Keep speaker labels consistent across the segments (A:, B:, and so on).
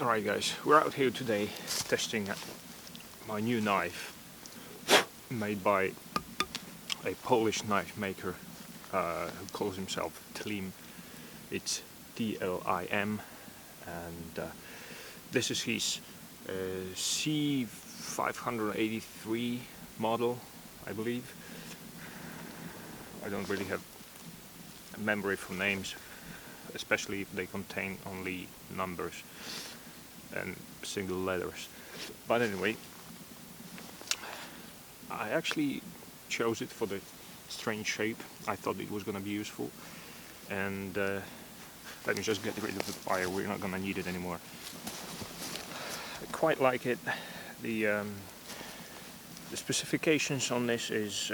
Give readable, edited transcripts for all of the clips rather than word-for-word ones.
A: Alright guys, we're out here today testing my new knife made by a Polish knife maker who calls himself TLIM. It's TLIM, and this is his C583 model, I believe. I don't really have a memory for names, especially if they contain only numbers and single letters. But anyway, I actually chose it for the strange shape. I thought it was going to be useful, and let me just get rid of the fire. We're not going to need it anymore. I quite like it. The specifications on this is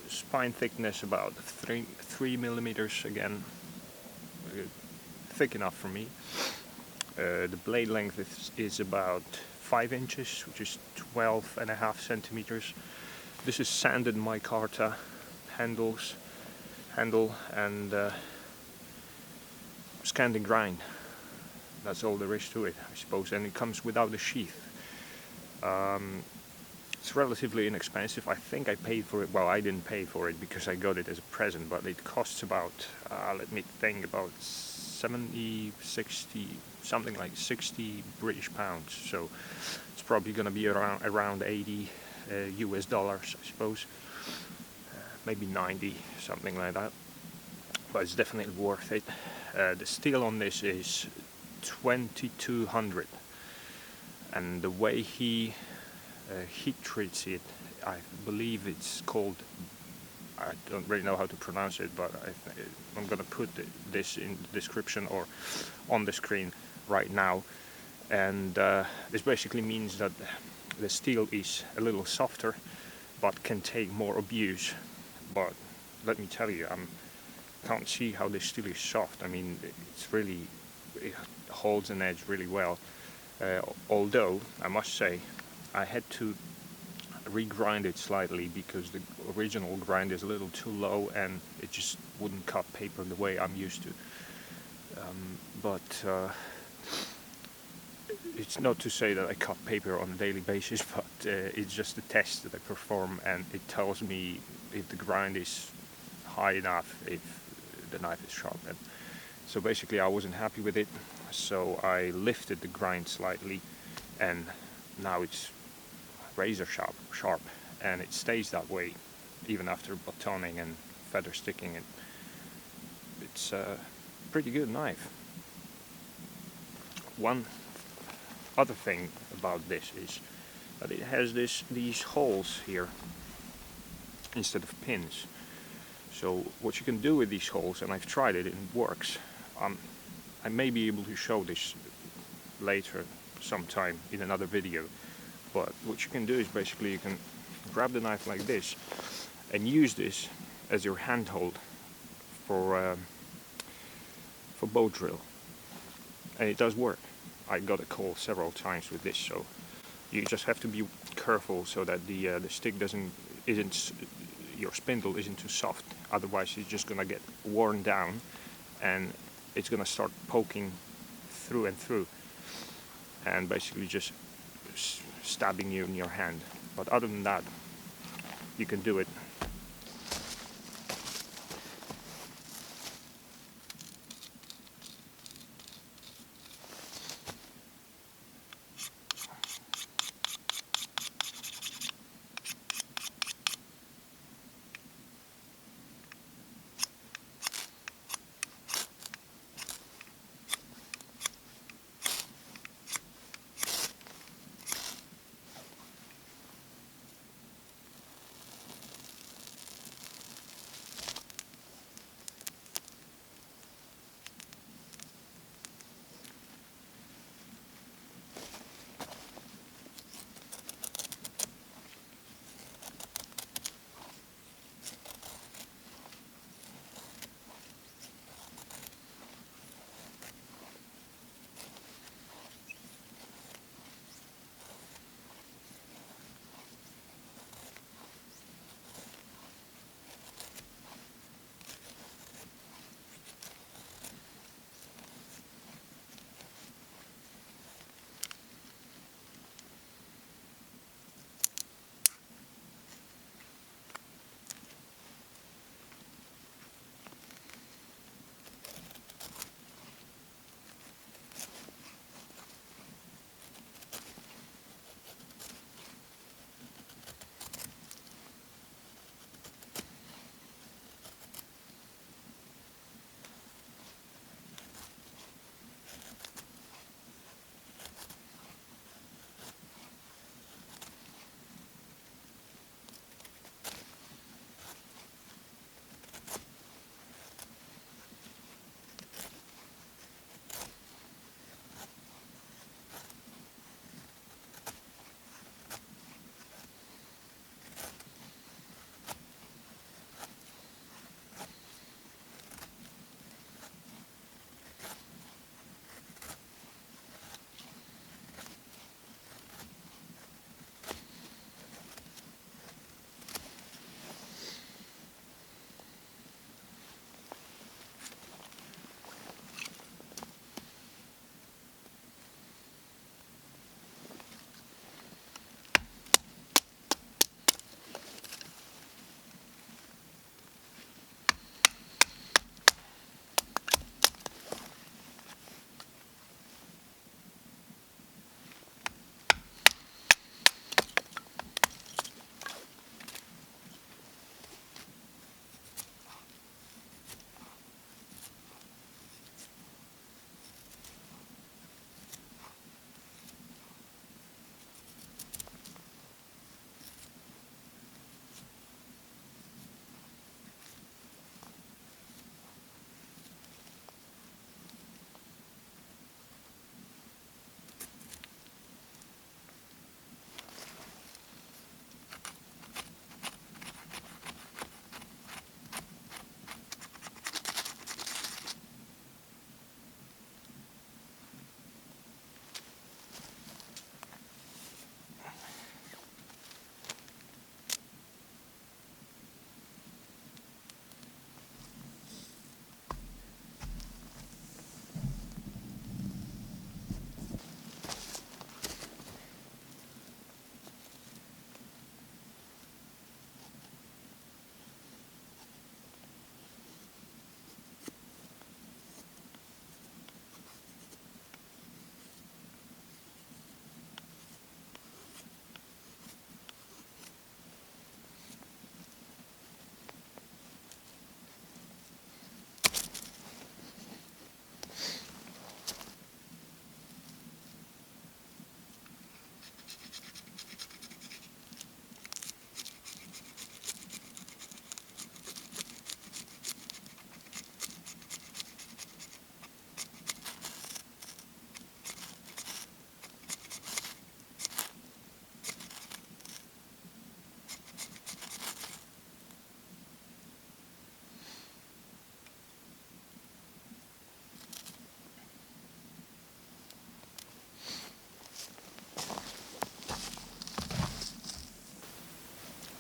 A: spine thickness about 3 millimeters, again thick enough for me. The blade length is about 5 inches, which is 12.5 centimeters. This is sanded micarta handle and Scandi grind. That's all there is to it, I suppose, and it comes without a sheath. It's relatively inexpensive. I think I paid for it, well, I didn't pay for it because I got it as a present, but it costs about, let me think, about 70, 60, something like 60 British pounds. So it's probably going to be around 80 US dollars, I suppose. Maybe 90, something like that. But it's definitely worth it. The steel on this is 2200, and the way he heat treats it, I believe it's called, I don't really know how to pronounce it, but I'm going to put this in the description or on the screen right now. And this basically means that the steel is a little softer but can take more abuse. But let me tell you, I can't see how this steel is soft. I mean, it holds an edge really well. Although I must say I had to regrind it slightly because the original grind is a little too low and it just wouldn't cut paper the way I'm used to. But it's not to say that I cut paper on a daily basis, but it's just a test that I perform, and it tells me if the grind is high enough, if the knife is sharp. And so basically I wasn't happy with it, so I lifted the grind slightly, and now it's razor sharp, and it stays that way even after batoning and feather sticking it. It's a pretty good knife. One other thing about this is that it has these holes here instead of pins. So what you can do with these holes, and I've tried it, it works. I may be able to show this later sometime in another video. But what you can do is basically you can grab the knife like this and use this as your handhold for bow drill, and it does work. I got a call several times with this, so you just have to be careful so that the stick your spindle isn't too soft. Otherwise, it's just gonna get worn down, and it's gonna start poking through and through, and basically just stabbing you in your hand. But other than that, you can do it.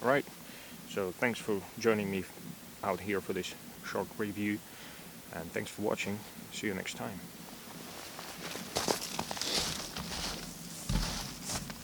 A: Alright, so thanks for joining me out here for this short review, and thanks for watching. See you next time.